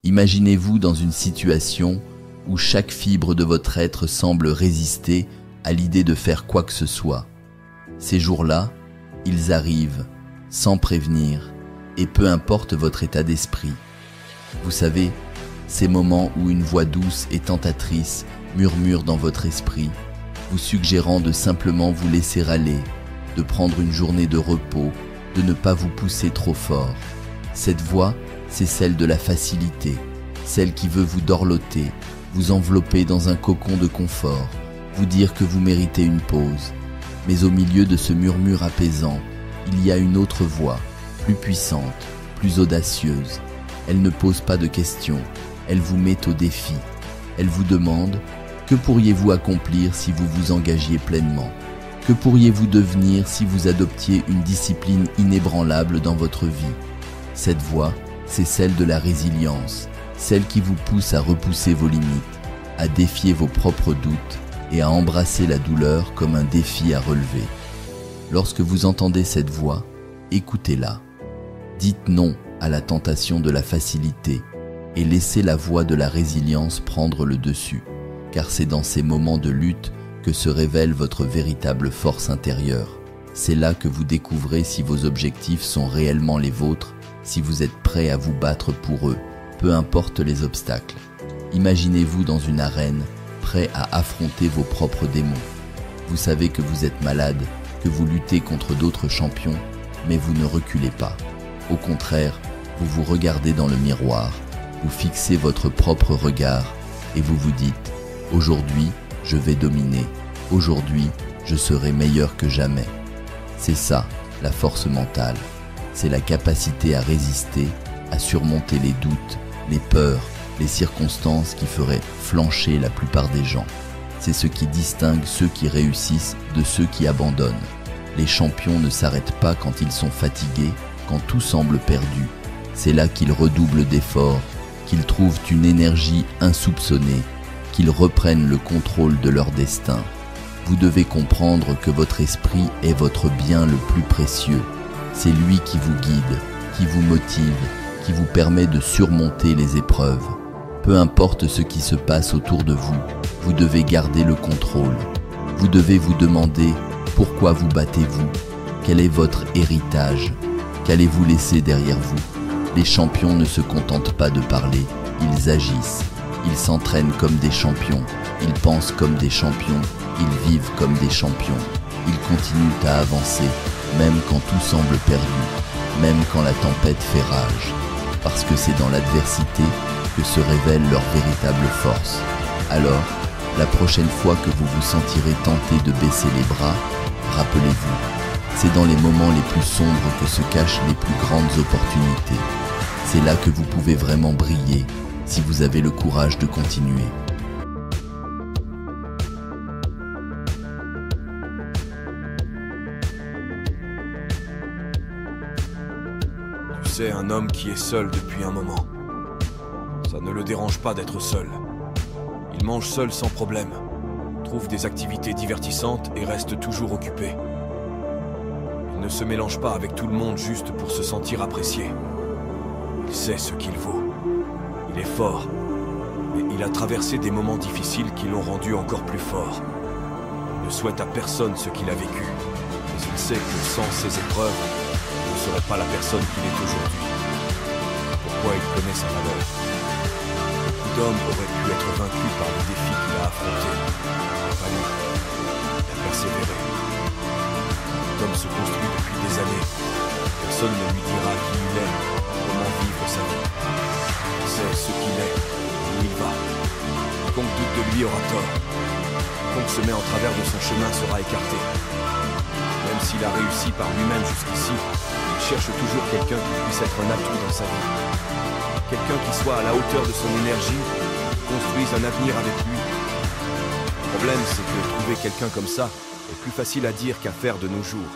Imaginez-vous dans une situation où chaque fibre de votre être semble résister à l'idée de faire quoi que ce soit. Ces jours-là, ils arrivent, sans prévenir, et peu importe votre état d'esprit. Vous savez, ces moments où une voix douce et tentatrice murmure dans votre esprit, vous suggérant de simplement vous laisser aller, de prendre une journée de repos, de ne pas vous pousser trop fort. Cette voix, c'est celle de la facilité, celle qui veut vous dorloter, vous envelopper dans un cocon de confort, vous dire que vous méritez une pause. Mais au milieu de ce murmure apaisant, il y a une autre voix, plus puissante, plus audacieuse. Elle ne pose pas de questions, elle vous met au défi. Elle vous demande: que pourriez-vous accomplir si vous vous engagiez pleinement? Que pourriez-vous devenir si vous adoptiez une discipline inébranlable dans votre vie? Cette voix, c'est celle de la résilience, celle qui vous pousse à repousser vos limites, à défier vos propres doutes et à embrasser la douleur comme un défi à relever. Lorsque vous entendez cette voix, écoutez-la. Dites non à la tentation de la facilité et laissez la voix de la résilience prendre le dessus, car c'est dans ces moments de lutte que se révèle votre véritable force intérieure. C'est là que vous découvrez si vos objectifs sont réellement les vôtres, si vous êtes prêt à vous battre pour eux, peu importe les obstacles. Imaginez-vous dans une arène, prêt à affronter vos propres démons. Vous savez que vous êtes malade, que vous luttez contre d'autres champions, mais vous ne reculez pas. Au contraire, vous vous regardez dans le miroir, vous fixez votre propre regard et vous vous dites: aujourd'hui, je vais dominer. Aujourd'hui, je serai meilleur que jamais. C'est ça, la force mentale. C'est la capacité à résister, à surmonter les doutes, les peurs, les circonstances qui feraient flancher la plupart des gens. C'est ce qui distingue ceux qui réussissent de ceux qui abandonnent. Les champions ne s'arrêtent pas quand ils sont fatigués, quand tout semble perdu. C'est là qu'ils redoublent d'efforts, qu'ils trouvent une énergie insoupçonnée, qu'ils reprennent le contrôle de leur destin. Vous devez comprendre que votre esprit est votre bien le plus précieux. C'est lui qui vous guide, qui vous motive, qui vous permet de surmonter les épreuves. Peu importe ce qui se passe autour de vous, vous devez garder le contrôle. Vous devez vous demander: pourquoi vous battez-vous? Quel est votre héritage? Qu'allez-vous laisser derrière vous? Les champions ne se contentent pas de parler, ils agissent. Ils s'entraînent comme des champions, ils pensent comme des champions, ils vivent comme des champions. Ils continuent à avancer, même quand tout semble perdu, même quand la tempête fait rage. Parce que c'est dans l'adversité que se révèle leur véritable force. Alors, la prochaine fois que vous vous sentirez tenté de baisser les bras, rappelez-vous, c'est dans les moments les plus sombres que se cachent les plus grandes opportunités. C'est là que vous pouvez vraiment briller, si vous avez le courage de continuer. Tu sais, un homme qui est seul depuis un moment, ça ne le dérange pas d'être seul. Il mange seul sans problème, trouve des activités divertissantes et reste toujours occupé. Il ne se mélange pas avec tout le monde juste pour se sentir apprécié. Il sait ce qu'il vaut. Il est fort, mais il a traversé des moments difficiles qui l'ont rendu encore plus fort. Il ne souhaite à personne ce qu'il a vécu, mais il sait que sans ces épreuves, il ne serait pas la personne qu'il est aujourd'hui. Pourquoi il connaît sa valeur. Beaucoup d'hommes auraient pu être vaincus par les défis qu'il a affrontés. Pas lui. Il a persévéré. Cet homme se construit depuis des années. Personne ne lui dira qui il est, comment vivre sa vie. Il sait ce qu'il est, où il va. Quiconque doute de lui aura tort. Quiconque se met en travers de son chemin sera écarté. Même s'il a réussi par lui-même jusqu'ici, il cherche toujours quelqu'un qui puisse être un atout dans sa vie. Quelqu'un qui soit à la hauteur de son énergie, qui construise un avenir avec lui. Le problème, c'est que trouver quelqu'un comme ça est plus facile à dire qu'à faire de nos jours.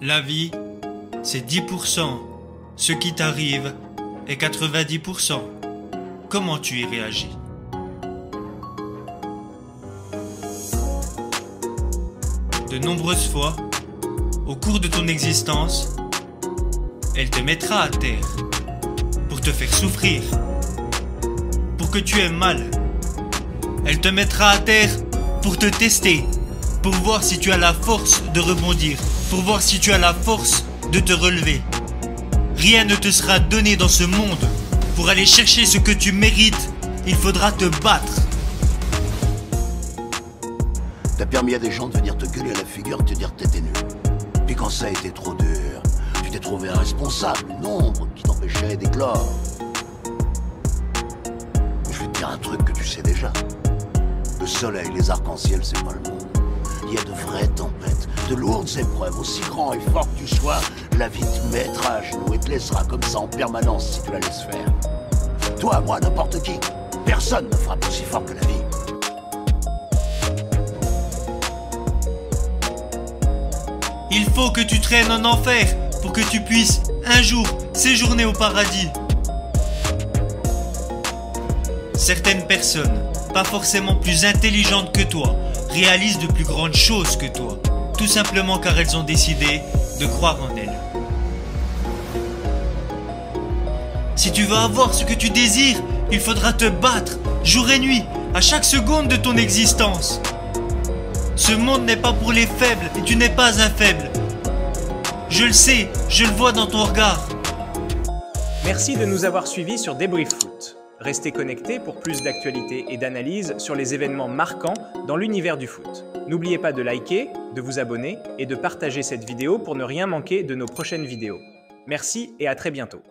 La vie, c'est 10%. Ce qui t'arrive est 90%. Comment tu y réagis? De nombreuses fois, au cours de ton existence, elle te mettra à terre pour te faire souffrir, pour que tu aies mal. Elle te mettra à terre pour te tester, pour voir si tu as la force de rebondir, pour voir si tu as la force de te relever. Rien ne te sera donné dans ce monde. Pour aller chercher ce que tu mérites, il faudra te battre. T'as permis à des gens de venir te gueuler à la figure et te dire que t'étais nul. Puis quand ça a été trop dur, tu t'es trouvé un responsable, une ombre qui t'empêchait d'éclore. Je vais te dire un truc que tu sais déjà. Le soleil, les arcs-en-ciel, c'est pas le monde. Il y a de vraies tempêtes, de lourdes épreuves, aussi grand et fort que tu sois, la vie te mettra à genoux et te laissera comme ça en permanence si tu la laisses faire. Toi, moi, n'importe qui, personne ne frappe aussi fort que la vie. Il faut que tu traînes en enfer pour que tu puisses un jour séjourner au paradis. Certaines personnes, pas forcément plus intelligentes que toi, réalisent de plus grandes choses que toi, tout simplement car elles ont décidé de croire en elles. Si tu veux avoir ce que tu désires, il faudra te battre, jour et nuit, à chaque seconde de ton existence. Ce monde n'est pas pour les faibles et tu n'es pas un faible. Je le sais, je le vois dans ton regard. Merci de nous avoir suivis sur Débrief Foot. Restez connectés pour plus d'actualités et d'analyses sur les événements marquants dans l'univers du foot. N'oubliez pas de liker, de vous abonner et de partager cette vidéo pour ne rien manquer de nos prochaines vidéos. Merci et à très bientôt.